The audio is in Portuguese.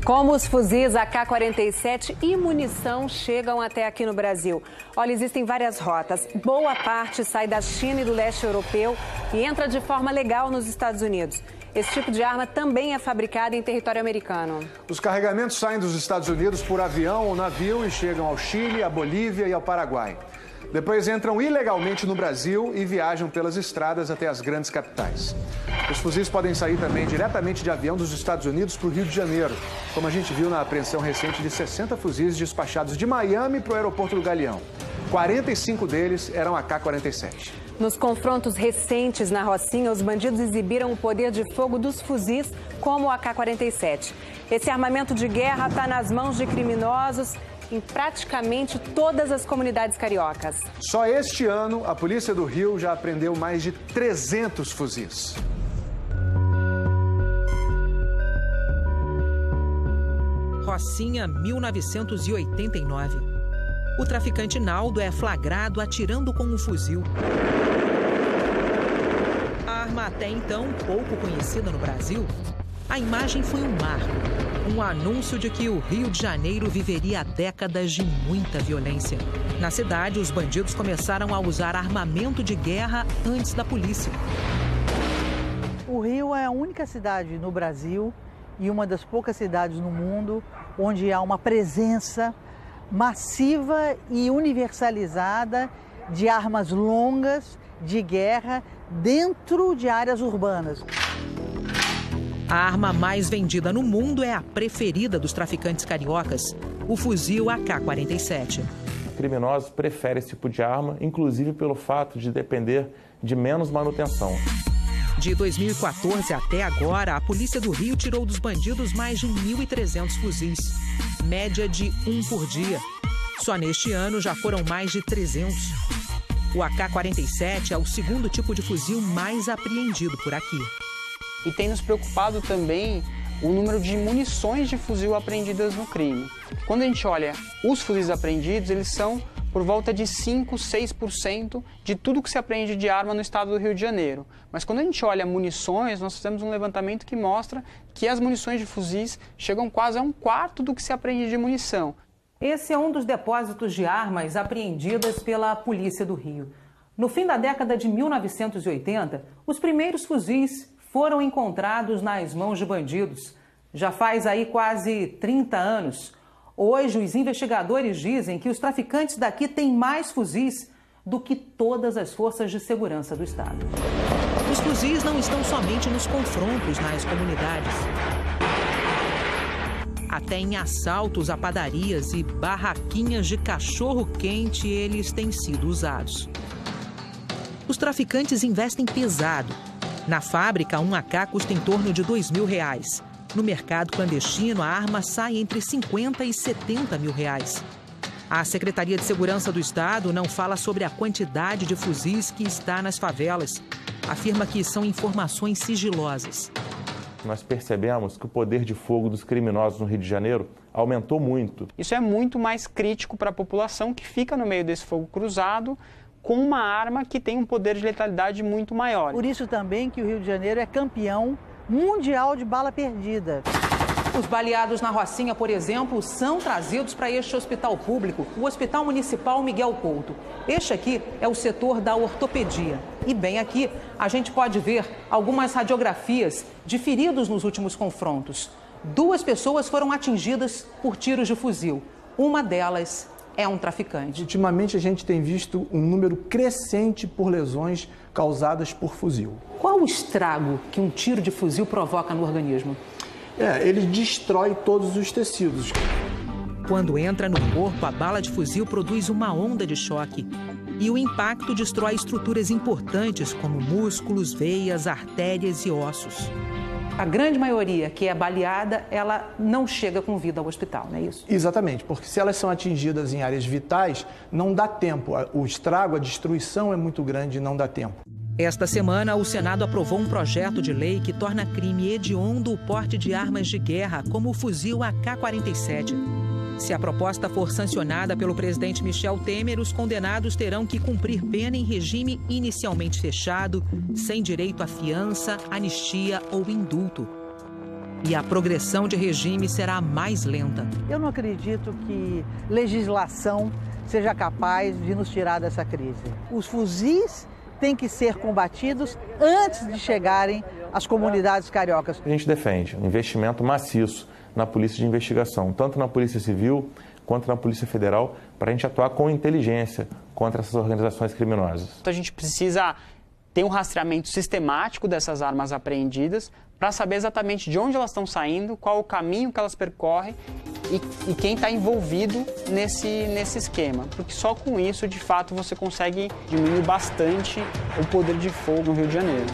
Como os fuzis AK-47 e munição chegam até aqui no Brasil? Olha, existem várias rotas. Boa parte sai da China e do leste europeu e entra de forma legal nos Estados Unidos. Esse tipo de arma também é fabricado em território americano. Os carregamentos saem dos Estados Unidos por avião ou navio e chegam ao Chile, à Bolívia e ao Paraguai. Depois entram ilegalmente no Brasil e viajam pelas estradas até as grandes capitais. Os fuzis podem sair também diretamente de avião dos Estados Unidos para o Rio de Janeiro, como a gente viu na apreensão recente de 60 fuzis despachados de Miami para o aeroporto do Galeão. 45 deles eram AK-47. Nos confrontos recentes na Rocinha, os bandidos exibiram o poder de fogo dos fuzis como o AK-47. Esse armamento de guerra está nas mãos de criminosos em praticamente todas as comunidades cariocas. Só este ano, a Polícia do Rio já apreendeu mais de 300 fuzis. Rocinha, 1989. O traficante Naldo é flagrado atirando com um fuzil. A arma até então pouco conhecida no Brasil, a imagem foi um marco. Um anúncio de que o Rio de Janeiro viveria décadas de muita violência. Na cidade, os bandidos começaram a usar armamento de guerra antes da polícia. O Rio é a única cidade no Brasil e uma das poucas cidades no mundo onde há uma presença massiva e universalizada de armas longas de guerra dentro de áreas urbanas. A arma mais vendida no mundo é a preferida dos traficantes cariocas, o fuzil AK-47. Criminosos preferem esse tipo de arma, inclusive pelo fato de depender de menos manutenção. De 2014 até agora, a Polícia do Rio tirou dos bandidos mais de 1.300 fuzis, média de 1 por dia. Só neste ano já foram mais de 300. O AK-47 é o segundo tipo de fuzil mais apreendido por aqui. E tem nos preocupado também o número de munições de fuzil apreendidas no crime. Quando a gente olha os fuzis apreendidos, eles são por volta de 5, 6% de tudo que se apreende de arma no estado do Rio de Janeiro. Mas quando a gente olha munições, nós fizemos um levantamento que mostra que as munições de fuzis chegam quase a 1/4 do que se apreende de munição. Esse é um dos depósitos de armas apreendidas pela Polícia do Rio. No fim da década de 1980, os primeiros fuzis foram encontrados nas mãos de bandidos. Já faz aí quase 30 anos. Hoje, os investigadores dizem que os traficantes daqui têm mais fuzis do que todas as forças de segurança do estado. Os fuzis não estão somente nos confrontos nas comunidades. Até em assaltos a padarias e barraquinhas de cachorro-quente eles têm sido usados. Os traficantes investem pesado. Na fábrica, um AK custa em torno de R$2.000. No mercado clandestino, a arma sai entre 50 e 70 mil reais. A Secretaria de Segurança do Estado não fala sobre a quantidade de fuzis que está nas favelas. Afirma que são informações sigilosas. Nós percebemos que o poder de fogo dos criminosos no Rio de Janeiro aumentou muito. Isso é muito mais crítico para a população que fica no meio desse fogo cruzado, com uma arma que tem um poder de letalidade muito maior. Por isso também que o Rio de Janeiro é campeão mundial de bala perdida. Os baleados na Rocinha, por exemplo, são trazidos para este hospital público, o Hospital Municipal Miguel Couto. Este aqui é o setor da ortopedia. E bem aqui, a gente pode ver algumas radiografias de feridos nos últimos confrontos. 2 pessoas foram atingidas por tiros de fuzil. Uma delas é um traficante. Ultimamente a gente tem visto um número crescente por lesões causadas por fuzil. Qual o estrago que um tiro de fuzil provoca no organismo? Ele destrói todos os tecidos. Quando entra no corpo, a bala de fuzil produz uma onda de choque. E o impacto destrói estruturas importantes como músculos, veias, artérias e ossos. A grande maioria que é baleada, ela não chega com vida ao hospital, não é isso? Exatamente, porque se elas são atingidas em áreas vitais, não dá tempo. O estrago, a destruição é muito grande e não dá tempo. Esta semana, o Senado aprovou um projeto de lei que torna crime hediondo o porte de armas de guerra, como o fuzil AK-47. Se a proposta for sancionada pelo presidente Michel Temer, os condenados terão que cumprir pena em regime inicialmente fechado, sem direito à fiança, anistia ou indulto. E a progressão de regime será mais lenta. Eu não acredito que legislação seja capaz de nos tirar dessa crise. Os fuzis têm que ser combatidos antes de chegarem às comunidades cariocas. A gente defende um investimento maciço na polícia de investigação, tanto na Polícia Civil quanto na Polícia Federal, para a gente atuar com inteligência contra essas organizações criminosas. Então a gente precisa ter um rastreamento sistemático dessas armas apreendidas para saber exatamente de onde elas estão saindo, qual o caminho que elas percorrem e quem está envolvido nesse esquema. Porque só com isso, de fato, você consegue diminuir bastante o poder de fogo no Rio de Janeiro.